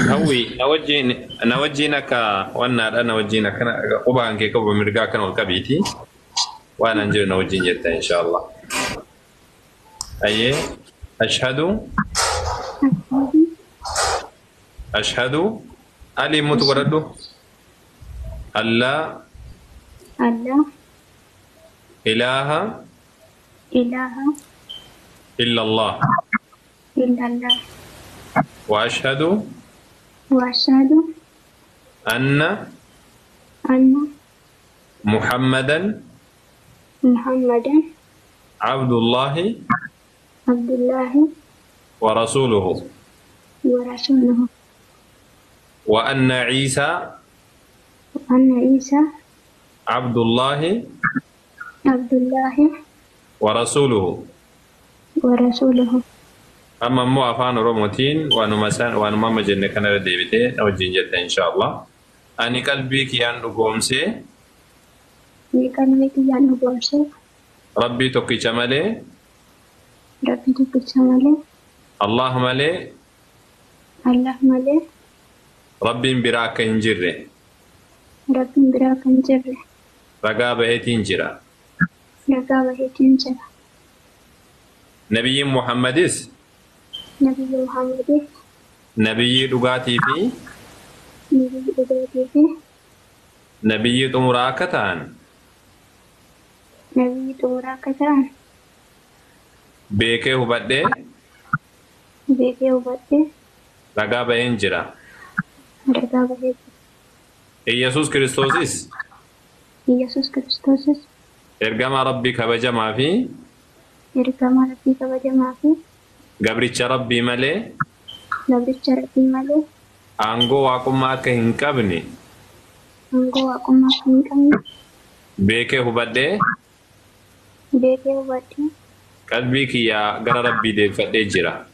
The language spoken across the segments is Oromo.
هوي نوجينك وانا نوجينك قبان كي قبا مرقا كان والكبيتي وانا نجي نوجين جدا ان شاء الله. اي اشهد علي متقردو الله اله الا الله واشهد ان محمدا عبد الله ورسوله وأن عيسى عبد الله ورسوله. أما مو أفان روموتين وأنا ما مجنة كان رديبته أو جنجة إن شاء الله. أني قلبي كيان رقومسي ربي توكي جمالي الله مالي ربي براك انجره رقابة هيتينجرا نبي محمدس نبي لغاتي في نبي تمراكتان بيكي هبادي رقابة انجرا إيسوس كريستوسيس إرقام ربي كبجما في قبرتش ربي مالي أنغو واكما كهنكبني بيكي هبادي قلبي كيا غرا ربي دي فدي جرا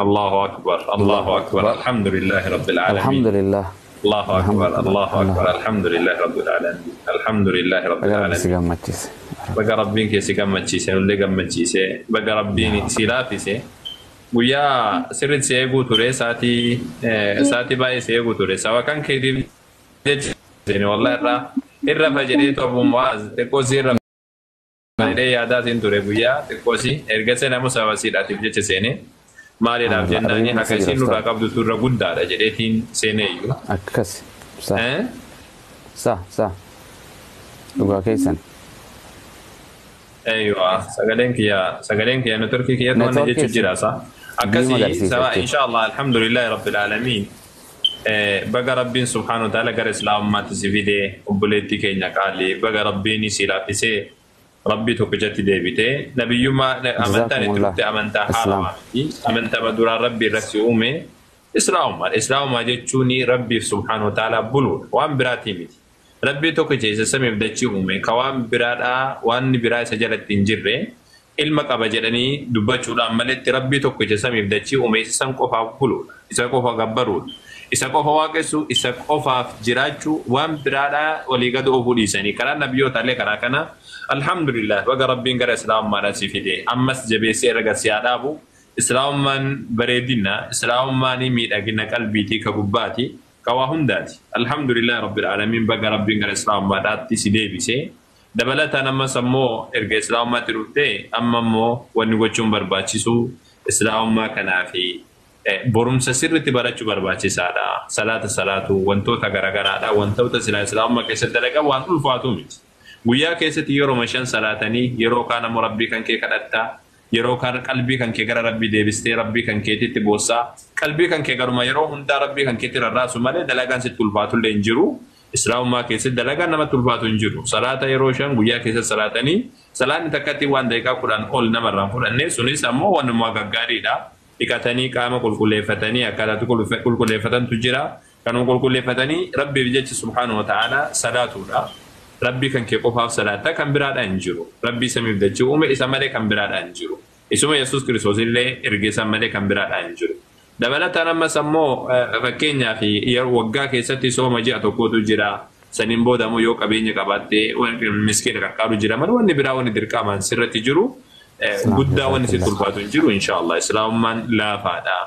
الله أكبر الله أكبر الحمد لله رب العالمين الحمد لله الله أكبر الله أكبر الحمد لله رب العالمين الحمد لله رب العالمين بقى ربين كي سيكم مجيسة ولا كم مجيسة بقى ربين سيلافيسة ويا سرت سيغو توري ساتي باي سيغو توري سوا كان كيدي يعني والله إرّا فجري تو مواز تكوسي رم نيري يادا تنتوري بويا تكوسي إرجع نامو سواسي لا تبجي تسيني مالي راب جناني هكذا نورا قبض تورا غودا رجلي تين سينيو أكس صح لغة كيسن أيوة سجلين كيا نتركي كيا توني جت جراسة أكسي سواء إن شاء الله الحمد لله رب العالمين بقى ربين سبحانه وتعالى قال إسلام ما تسيفيده وبلتي كينيا قالي بقى ربيني سيلافيسه ربي توكجت ديبته نبي ما أمنتني تبت أمنت حرام أمنت بدور ربي ركسي أمي إسلام ما جتشوني ربي سبحانه وتعالى بلور وان براتي ميتي ربي توكجي سمي بدتشي أمي كوان برادا وان برا سجلت تنجره ilma qaba jedhanii dubbachuudhaan maletti rabbii tokko ija samiif dachii uume isa qofaaf buluudha isa qofa gabbaruudha isa qofa waaqessu isa qofaaf jiraachuu waan biraadhaa walii gad oofuu dhiisanii karaa nabiyyoota illee karaa kana alhamdulillah baga rabbiin gara islaamummaadhaan si fide ammas jabeessee erga si haadhaabu islaamummaan bareedina islaamummaan miidhagina qalbiitii ka gubbaati ka waa hundaati alhamdulillah rabbil aalamiin baga rabbiin gara islaamummaadhaatti si deebisee dabalata nama sammoo erga islaamummaatti dhuftee amma immoo wanni gochuun barbaachisu islaamummaa kanaafi borumsa sirriitti barachuu barbaachisaadha. Salaatu wantoota garaagaraadha wantoota silaa islaamummaa keessatti dalagaa waan ulfaatu miti. Guyyaa keessatti yeroo mashan salaatanii yeroo kaan ammoo rabbii kan kee kadhattaa yeroo kaan qalbii kan kee gara rabbii deebistee rabbii kan keetitti boossaa qalbii kan kee garuma yeroo hundaa rabbii kan keetti rarraasu malee dalagaan sitti ulfaatu illee hin jiru. Islaamummaa keessatti dalagaa namatti ulfaatu hin jiru. Salaata yeroo shan guyyaa keessatti salaatanii salaanni takkatti waan daqiiqaa 10 ol namarraan fudhannee sunis ammoo wanuma gaggaariidha. Dhiqatanii qaama qulqulleeffatanii akkaataa qulqulleeffatantu jira. Kanuma qulqulleeffatanii rabbiif jecha subhaanahu wa ta'ala salaatuudha. Rabbii kan kee qofaaf salaata kan biraadhaan hin jiru. Rabbii samiif dachii uume isa malee kan biraadhaan hin jiru. Isuma Yesuus Kiristoos illee ergeessa malee kan biraadhaan hin jiru. Dabalataan ammas ammoo fakkeenyaaf waggaa keessatti sooma ji'a tokkotu jira. Saniin booda ammoo yoo qabeenya qabaattee miskiina qaqqaaru jira. Malee wanni biraa wanni dirqamaan sirratti jiru قد ونسيت الباتون جرو إن شاء الله إسلام من لا فادا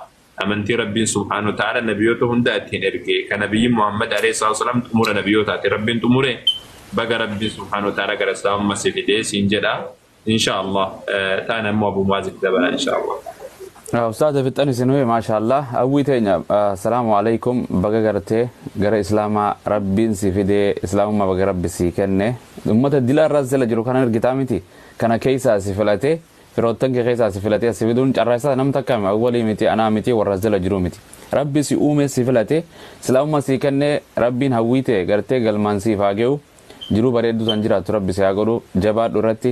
أمنتي ربي سبحانه وتعالى نبيوته هندأتين إرقي كنبي محمد عليه الصلاة والسلام تأمور نبيوته ربي تأموره بقى ربي سبحانه وتعالى قال إسلام مسيح دي سنجدا إن شاء الله تانا مو أبو مازك دبلا إن شاء الله أستاذ في التاني سنوي ما شاء الله أوي تيجا السلام عليكم بقى قرته قرأ إسلام ربي سيفيدي إسلام ما بقى ربي سيكنه أمة الدلال رزل جرو كان الكتامتي كان كيسا سيفلته فروتن كيسا سيفلته سيفيدون جرسا نم تكام أولي متي أنا متي ورزل جرو متي ربي سيومه سيفلته إسلام ما سيكنه ربي هويته قرته قلمان سيفاجو jiru bareeddu san jiraatu rabbi si haa godhu jabaadhu irratti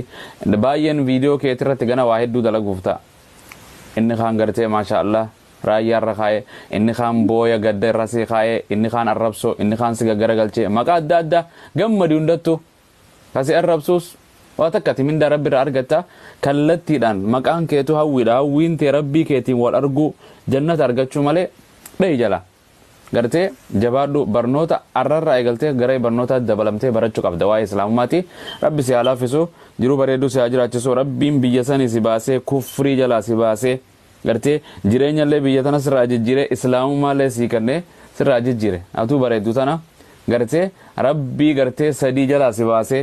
baay'een viidiyoo keetii irratti gana waa hedduu dalaguuf ta'a inni kaan gartee maasha Allah raayyaa irra kaa'ee inni kaan booya gadda irra si kaa'ee inni kaan arrabsoo inni kaan si gaggaragalchee maqaa adda addaa gammadi hundattu kasi arrabsuus waa takkati mindaa rabbi irraa argatta kallattiidhaan maqaan keetu hawwiidha hawwiin tee rabbii keetiin wal arguu jannata argachuu malee dhahi jala gartee jabaadhu barnoota arrarraa eegaltee gara barnoota dabalamtee barachuu qabda waa'ee islaamummaati rabbi si halaafisu jiru bareedu si ajiraachisu rabbiin biyya sanii si baasee kufrii jalaa si baasee gartee jireenyallee biyya tana sirraa jijjiire islaamummaallee si kennee sirraa jijjiire atuu bareedu tana gartee rabbii gartee sadii jalaa si baasee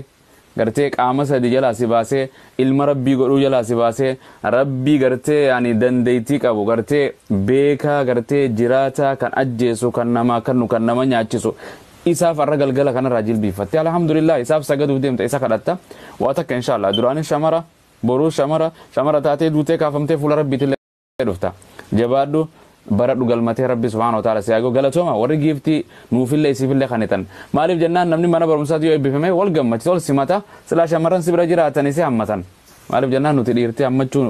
gartee qaama sadii jalaa si baasee ilma rabbii godhuu jalaa si baasee rabbii gartee yani dandeettii qabu gartee beekaa gartee jiraataa kan ajjeesu kan nama nyaachisu isaaf arra galgala kanarraa jilbiifatte alhamdulillah isaaf sagaduuf deemta isa kadhatta waa takka inshallah duraanis shamara boruu shamara taatee duutee kaafamtee fuula rabbiitillee dhufta jabaadhu baradhu galmatee rabbi subhanahu wa ta'ala siyago galatoma warri gifti nuufillee isifillee kanitan maaliif jennaan namni mana barumsaati yoo eebbifame wal gammachi tol simata sila shamarran sibira jiraatan isi hammatan maaliif jennaan nuti dhiirtii hammachuu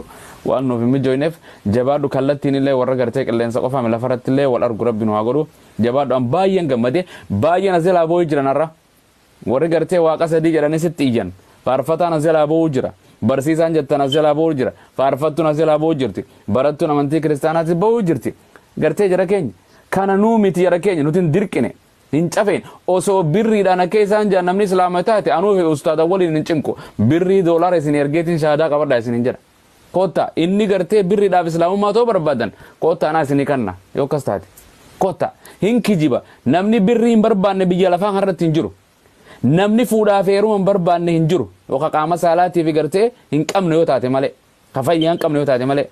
waan nuuf hin mijoineef jabaadhu kallattiin illee warra gartee qilleensa qofaame lafarratti illee wal argu rabbi nu haa godhu jabaadhu an baay'een gammade baay'een azilaa boo'u jiran har'a warri gartee waaqa sadii jedhanii sitti iyyan faarfataan azilaa boo'u jira barsiisaan jettan azilaa boo'u jira faarfattuun azilaa boo'u jirti barattuun amantii kiristaanaatti boo'u jirti gartee jara keenya kana nuu miti jara keenya nuti hin dirqine hin cafeen osoo birriidhaan akka isaan jaan namni islaama taate anuu fi ustaada waliin hin cinku birrii doolaara isin ergeetiin shaadaa qabadhaa isin hin jedha kotta inni gartee birriidhaaf islaamummaa ta'uu barbaadan kotta anaa isinii kanna yoo akkas taate kotta hin kijiba namni birrii hin barbaanne biyya lafaan irratti hin jiru namni fuudhaaf heeruma hin barbaanne hin jiru yookaan qaama saalaatiif gartee hin qabne yoo taate malee kafayyaa hin qabne yoo taate malee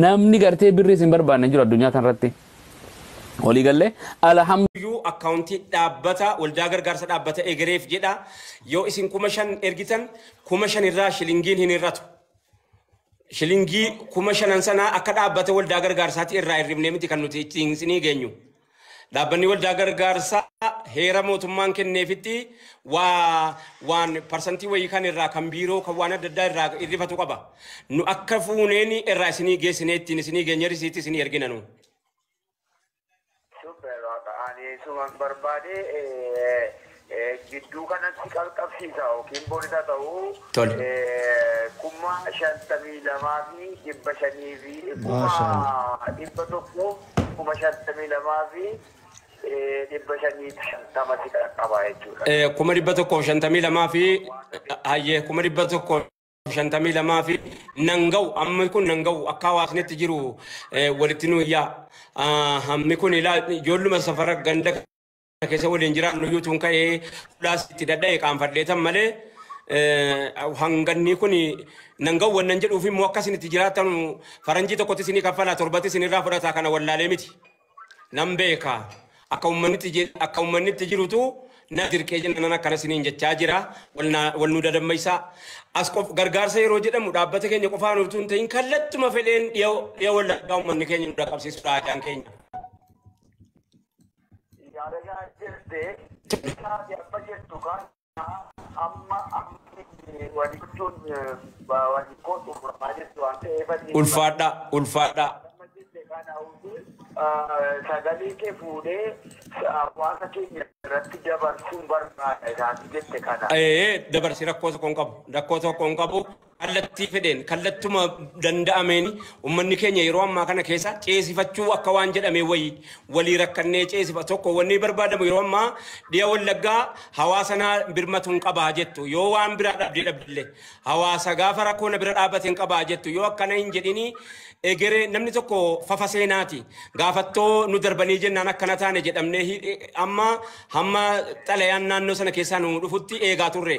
namni gartee birrii hin barbaanne hin jiru addunyaa kanarratti walii galle alhamdulillah akkaawuntii dhaabbata waldaa gargaarsa dhaabbata egereef jedha yoo isin 5,000 ergitan 5,000 irraa shilingiin hin hir'atu shilingii 5,000 sana akka dhaabbata waldaa gargaarsaatti irraa hirribnee miti kan nuti ittiin isinii geenyu dhaabbanni waldaa gargaarsaa heera mootummaan kenneefitti waan parsantii wayii kan irraa kan biiroo kan waan adda addaa irraa hirrifatu qaba nu akka fuuneen irraa isinii geessinee ittiin isinii geenye risiitti isinii erginanu suman barbaade gidduu kanatti qalqabsiisa yookiin boonita ta'uu 52,500 fi 1,152 fi 550 qaba jechuudha. 1,152 fi hayyee 1,152 fi nangau amma kun nangau akka hawaasnitti jiru walitti nu iyyaa hammi kun ijoolluma safara ganda keessa waliin jiraannu yuutuun ka'ee fulaas itti dadha'e qaanfadheetan malee hanganni kun nangau wannan jedhuuf immoo akkasin itti jiraatan faranjii tokkotti isinii kaffalaa torbatti isinirraa fudhataa kana wallaalee miti nan beeka akka uummannitti jirutu na dirqee jennan akkana isiniin jechaa jira wal nu dadammaysaa as gargaarsa yeroo jedhamu dhaabbata keenya qofaan utuu hin ta'in kallattuma fedheen dhiyoo wallaggaa uummanni keenya nu dhaqqabsiisudha aadaan keenya. Yaadagaa jirtee abba jettu kan amma wani kutuun wani kootu furamaa jettu waan ta'eef ulfaadha. Sagalee kee fuudhee hawaasa keenya irratti dabarsuun barbaada isaati jette kana. Dabarsi rakkoo tokko hin qabu kallattii fedheen kallattuma danda'ameen ummanni keenya yeroo ammaa kana keessa ceesifachuu akka waan jedhame walii rakkannee ceesifa tokko wanni barbaadamu yeroo ammaa dhiya wallaggaa hawaasa na birmatuun qabaa jettu yoo waan biraa dhabdillee hawaasa gaafa rakkoona bira dhaabbateen qabaa jettu yoo akkana hin jedhini egere namni tokko fafa seenaati gaafattoo nu darbanii jennaan akkana taane jedhamnee amma hamma xalayaan naannoo sana keessaa nu dhufutti eegaa turre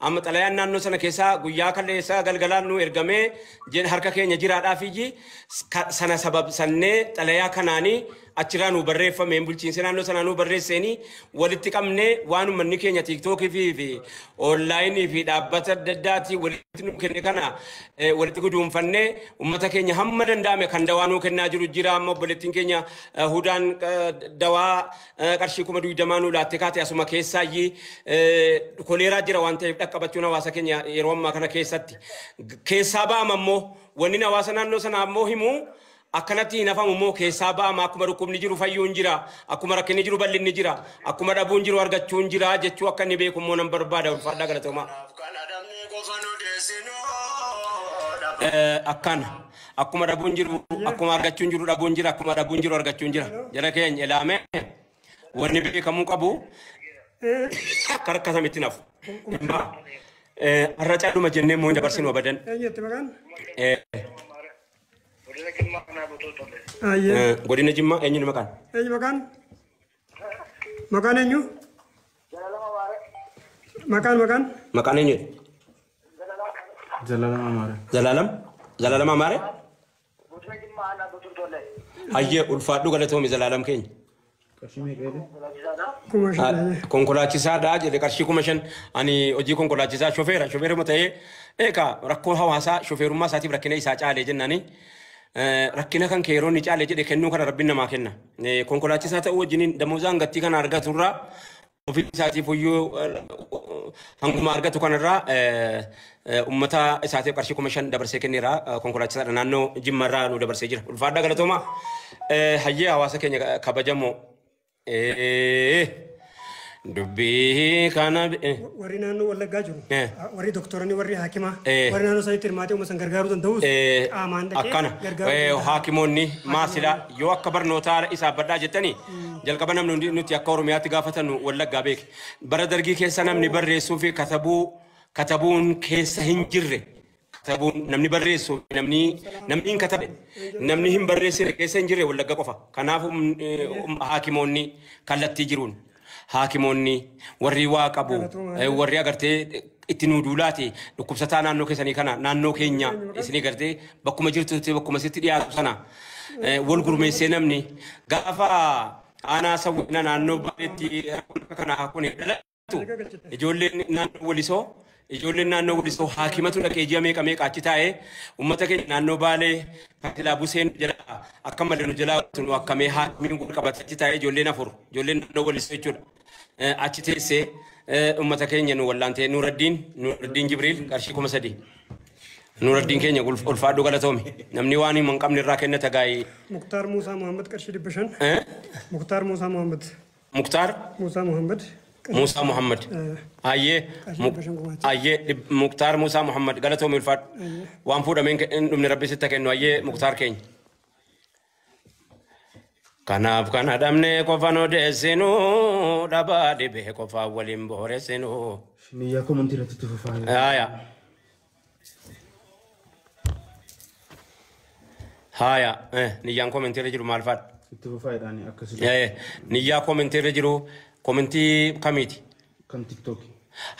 amma xalayaan naannoo sana keessaa guyyaa kaleessaa galgalaan nu ergamee harka keenya jiraadhaaf sana sababsannee xalayaa kanaanii achirraa nu barreeffameen bulchiinsa naannoo sanaa nu barreessanii walitti qabnee waan uummanni keenya tiiktookii fi onlaayinii fi dhaabbata adda addaatii walitti nu kenne kana walitti guduunfannee uummata keenya hamma danda'ame kan dawaa nu kennaa jiru jira amma obboleettiin keenya hudaan dawaa qarshii 20,000 nu laatte kaate asuma keessaayyii koleeraa jira waan ta'eef dhaqqabachuun hawaasa keenya yeroo ammaa kana keessaa ba'ama ammoo wanni hawaasa naannoo sanaa ammoo himu akkanatti nafamu immoo keessaa ba'ama akkuma dhukkubni jiru fayyuun jira akkuma rakkinni jiru bal'inni jira akkuma dhabuun jiru argachuun jira jechuu akka inni beeku immoo nan barbaada ulfaadhaa galatoomaa. Akkana akkuma dhabuun jiru akkuma argachuun jiru dhabuun jira akkuma dhabuun jiru argachuun jira jara keenya ilaame wanni beekamuu qabu akka rakkatamitti nafu. Har'a caaluma jennee immoo hin dabarsinu abadan. Godina Jimmaa eenyuun maqaan? Eenyu maqaan? Maqaan eenyu? Maqaan? Maqaan eenyu? Zalaalam Amaare? Hayyee ulfaadhu galatoomi Zalaalam keenya. Konkolaachisaadha jedhe qarshii 5,000 ani hojii konkolaachisaa shofeeruma ta'ee eegaa rakkoo hawaasaa shofeerummaa isaatiif rakkina isaa caalee jennaani. Rakkina kan keeroonni caalee jedhe kennuu kana rabbiin namaa kenna. Konkolaachisaa ta'uu wajjiniin damoozaan gattii kana argaturraa ofii isaatiif iyyuu hanguma argatu kanarraa uummata isaatiif qarshii 5,000 dabarsee kenneera konkolaachisaadha naannoo Jimmarraa nu dabarsee jira. Ulfaadhaa galatoomaa hayyee hawaasa keenya kabajamoo dubbii kana warri naannoo wallaggaa jiru warri doktoronni warri haakimaa warri naannoo sanitti hirmaatee uummata san gargaaruu danda'us qaamaan akkana haakimoonni maasila yoo akka barnootaa isaa badhaa jettanii jalqaba namni nuti akka Oromiyaatti gaafatan wallaggaa beeke bara dargii keessa namni barreessuu fi katabuun keessa hin jirre katabuun namni barreessu namni hin katabe namni hin barreessine keessa hin jirre wallagga qofa kanaaf haakimoonni kallattii jiruun haakimoonni warri waa qabu warri agartee itti nu duulaati dhukkubsataa naannoo keessanii kana naannoo keenya isinii gartee bakkuma jirtutti bakkuma sitti dhiyaatu sana wal gurmeessee namni gaafa aanaa sawwina naannoo bareetti kana kun dhalatu ijoolleen naannoo Walisoo haakimatu dhaqee ji'a meeqa achi taa'ee uummata keenya naannoo Baalee Faatilaa Buseen jala akka malee nu jalaa nu akkamee haakimiin wal qabate achi taa'ee ijoolleen naannoo Walisoo jechuudha. Achi teessee uummata keenya nu wallaantee Nuuraddiin Jibriil qarshii 3,000. Nuuraddiin keenya ulfaadhu galatoomi. Namni waan hin qabne irraa kennata gaa'ee. Muktaar Muusaa Muhammad qarshii 500. Muktaar Muusaa Muhammad. Musa Muhammad. Aye Mukhtar Musa Muhammad. Galatoom ulfaad. Waan fuudhameen dhumni rabbi sitta kennu ayyee Mukhtar keenya. Kanaaf kana dhabnee qofaan odeessinu dhabaa dhibee qofaan waliin booressinu. Niyyaa komantii irratti itti fufaa. Haya. Niyyaan komantii irra jiru maal faadha? Itti fufaa jedhanii akkasuma. Niyyaa komantii irra jiru. Komentii kamiiti? Kan TikTok.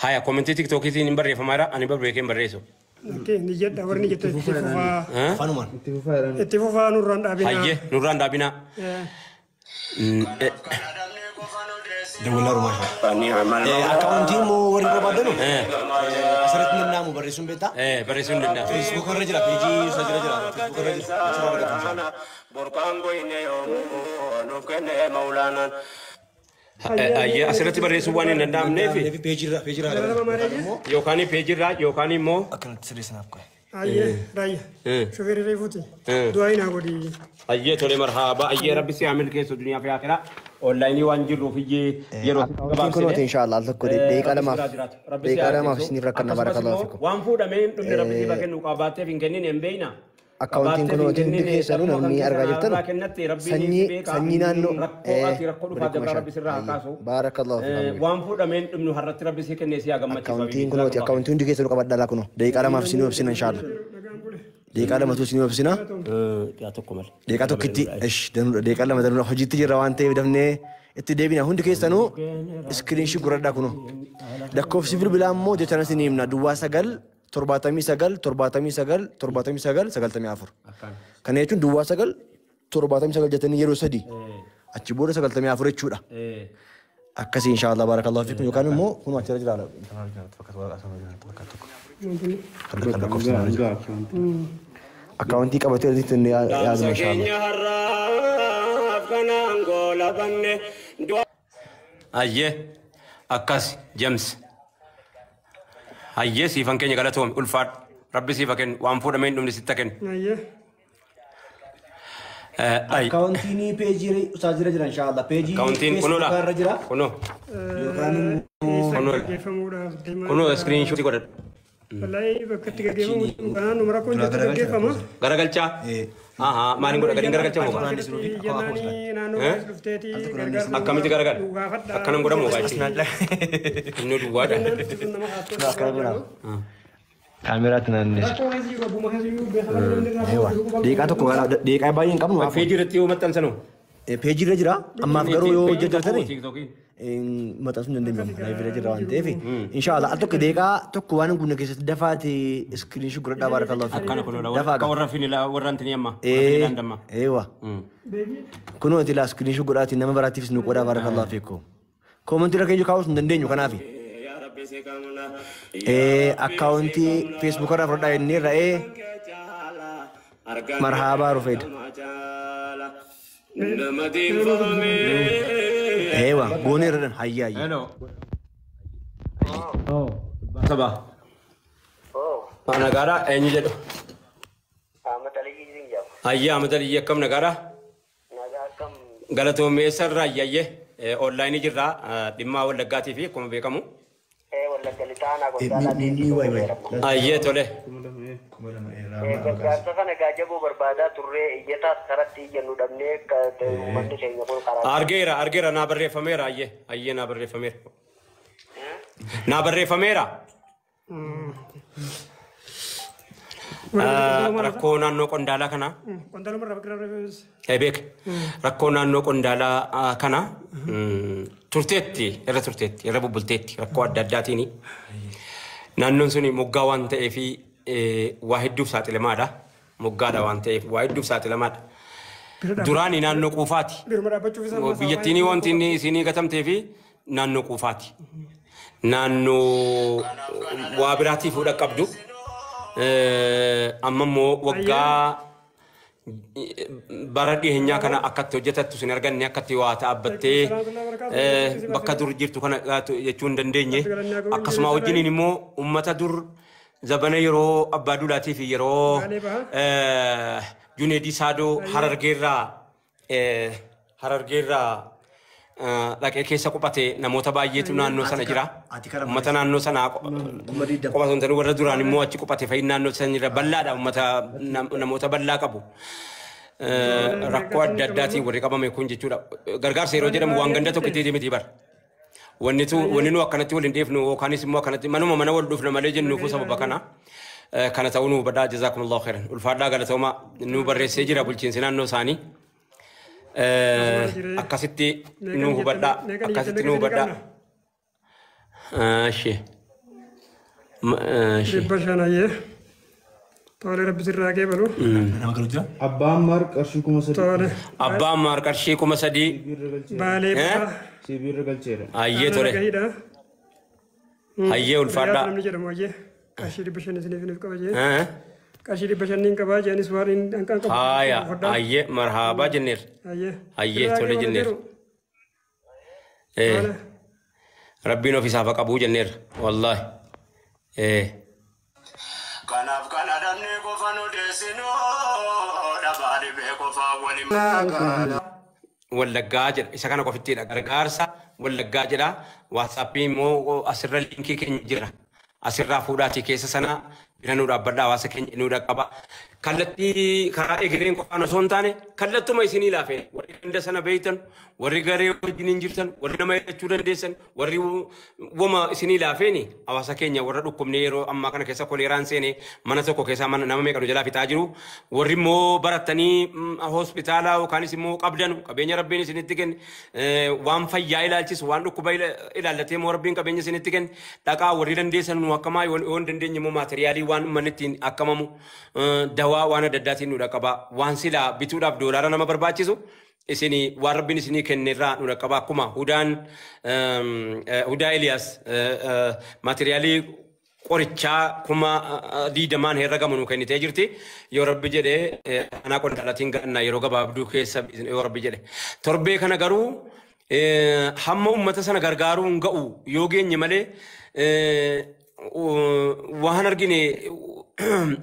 Haya komentii TikTokiitiin hin barreeffamaadha ani barreeffamee barreessu. Ni jedha warri jettu itti fufaa. Fanumaan. Itti fufaa nurraan dhaabinaa. Hayyee nurraan dhaabinaa. Dawulaa rumaa. Akkaawuntiin moo warri barbaadanu? Asirratti namnaamu barreessuun beektaa? Barreessuun danda'a. Facebook irra jira peejii isa jira. Facebook irra jira. Achirraa argatu. Borkaan goyne yoomuu nuuf kenne maulaanaan. Ayyee asirratti barreessuu waan hin danda'amneef peejirraa yookaan peejirraa yookaan immoo akkanatti sirreessinaaf qo'e. أيه راي شوفي ريفوتي دعينا ودي أيه تولي مرحبا أيه ربي سيعمل كيس الدنيا في آخرة أونلاين وانجر في يروح كنت إن شاء الله تذكر ديك على ما في سنين ركنا بارك الله فيكم وانفودا مين من ربي سيبك نقابات في كنين يمبينا أكاونتين كنوا تندي في سنون أمي أرجع جتنا سني نانو بارك الله فيكم وانفودا مين من هرت ربي سيك النسيا جمعة أكاونتين دي كيسلو كبر دلا كنوا ديك على ما في سنين وبسنا إن شاء الله ديك على ما تو سنين وبسنا ديك أتو كتي إيش ديك على ما دلنا حجتي جروانتي بدمني اتدابينا هندي كيسانو سكرين شو قرر داكنو دكوف سيفل بلا مو جتنا سنيمنا دوا سجل ترباتامي سجل تمي عفر كان يجون دوا سجل ترباتامي سجل جتني يرو سدي أتشبور سجل تمي عفر يشودا أكسي إن شاء الله بارك الله فيكم يكانو مو كنوا أتشرج على أكاونتي كبتير دي تني يا إن شاء الله أيه أكاس جيمس أيه سيفان كني قالتهم ألفات ربي سيفان وانفور من دون ستكن أيه أكاونتيني بيجي أستاذ رجلا إن شاء الله بيجي أكاونتين كنو لا كنو كنو سكرين شوت يقول والله بكتير جيفم كان نمرة كون جتنا جيفم غرقلچا ما نقول غرين غرقلچا مو أكمل غرقل أكنم غرام مو بايش إنه دوا ده كاميرا تنانيس ديكا تو كوغالا ديكا باين كم فيجي رتيو متن سنو فيجي رجرا أما أفكارو يو جدرتني متى سنن دميم لايف رجرا وانتي في إن شاء الله أتوقع ديكا تو كوانو كنا كيس دفعتي سكرين شو قردا بارك الله فيك أكنا كنا لا كورا فيني لا ورانتني أما أيوة كنو أنت لا سكرين شو قراتي نما براتي في سنو قردا بارك الله فيكم كومنتي لكن جو كاوس ندندين يو كنافي أكاونتي فيسبوك را فردا إني رأي مرحبا رفيد أيوة بوني ردن هيا هيا هلو صباح أنا قارا أني جدو هيا أمتلي كم نقارا قالتو ميسر رأيي أونلاين جرا دما ولا قاتي فيه كم بيكمو أيه تولي أرجيرا نابرة فميرا أيه نابرة فميرا نابرة فميرا ركونا نو كندالا كنا كندالا مرة بكرة هبيك ركونا نو كندالا كنا ترتيتي يلا ببلتيتي ركوا داداتيني نانون سوني مغا وانت في واحد دوب ساعة لماذا مغا وانت واحد دوب ساعة لماذا دراني نانو كوفاتي بيجتيني وانتيني سيني قتم تفي نانو كوفاتي نانو وابراتي فودا كبدو أما مو وغا baradhi henya kana akatti hojjetattu sin arganne akkatti waa ta'abbattee bakka dur jirtu kana jechuun dandeenye akkasuma wajjiniin immoo ummata dur zabana yeroo abbaa dulaatii fi yeroo Junaidi Saado Harargeerraa dhaqee keessa qubatee namoota baay'eetu naannoo sana jira. Ummata naannoo sana qubatan ta'uu warra duraan immoo achi qubatee fayyina naannoo sana jira bal'aadha ummata namoota bal'aa qabu. Rakkoo adda addaatiin warri qabame kun jechuudha. Gargaarsa yeroo jedhamu waan ganda tokko itti miti bar. Wanni nu akkanatti waliin dheefnu yookaanis immoo akkanatti manuma mana wal dhufna malee jennuufu sababa kana. Kana ta'uu nu badhaa jazaakumullahu khairan. Ulfaadhaa galatooma nu barreessee jira bulchiinsi naannoo isaanii. Akkasitti nu hubadhaa. Akkasitti nu hubadhaa. Shee. Bashanaayee. Tole rabbi sirraa kee balu. Abbaan maar qarshii 3,000. Abbaan maar qarshii 3,000. Baalee baa. Sibiirra galcheera. Ayyee tole. Ayyee ulfaadhaa. Namni jedhamu ayyee. Qarshii 500 isiniif qaba jee. Qarshii 500 qaba jeenis waan hin qabu. Haaya ayyee marhaabaa jenneer. Ayyee tole jenneer. Rabbiin ofiisaaf qabuu jenneer wallaahi. Kanaaf kana dhabne wallaggaa jedha isa kana qofittiidha gargaarsa wallaggaa jedha waatsaappii immoo asirra liinkii keenya jira asirraa fuudhaatii keessa sana biranuu dhaabbadhaa hawaasa keenya inuu dhaqqaba kallattii karaa egereen qofaan osoo hin taane kallattuma isinii laafee warri ganda sana beeytan warri garee wajjiniin jirtan warri nama hidhachuu dandeessan warri wama isinii laafeeni hawaasa keenya warra dhukkubnee yeroo ammaa kana keessa koleeraan seene mana tokko keessaa nama meeqanu jalaa fixaa jiru warri immoo barattanii hospitaalaa yookaanis immoo qabdan qabeenya rabbiin isinitti kenne waan fayyaa ilaalchisu waan dhukkuba ilaallatee immoo rabbiin qabeenya isinitti kenne dhaqaa warri dandeessan nu akkamaa yoo hin dandeenye immoo maateriyaalii waan manni ittiin akkamamu dawaa waan adda addaatiin nu dhaqqaba waan silaa bituudhaaf doolaara nama barbaachisu isini waan rabbiin isinii kennerraa nu dhaqqaba akkuma hudaa Eliyaas maateriyaalii qorichaa kuma diidamaan herregamu nu kennitee jirti yoo rabbi jedhee anaa qondaalaatiin ga'annaa yeroo gabaabduu keessa yoo rabbi jedhe torbee kana garuu hamma ummata sana gargaaruu hin ga'u yoo geenye malee waan argine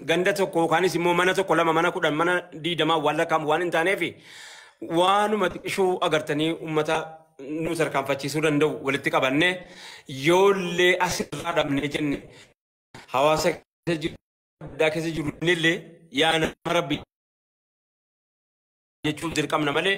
ganda tokko yookaanis immoo mana tokko lama mana kudhan mana diidamaa waan lakkaa'amu waan hin taaneef waanuma xiqqishuu agartanii ummata nu tarkaanfachiisuu danda'u walitti qabanne yoollee asirraa dhabnee jenne hawaasa keessa jiru illee yaa nama rabbi jechuun dirqamna malee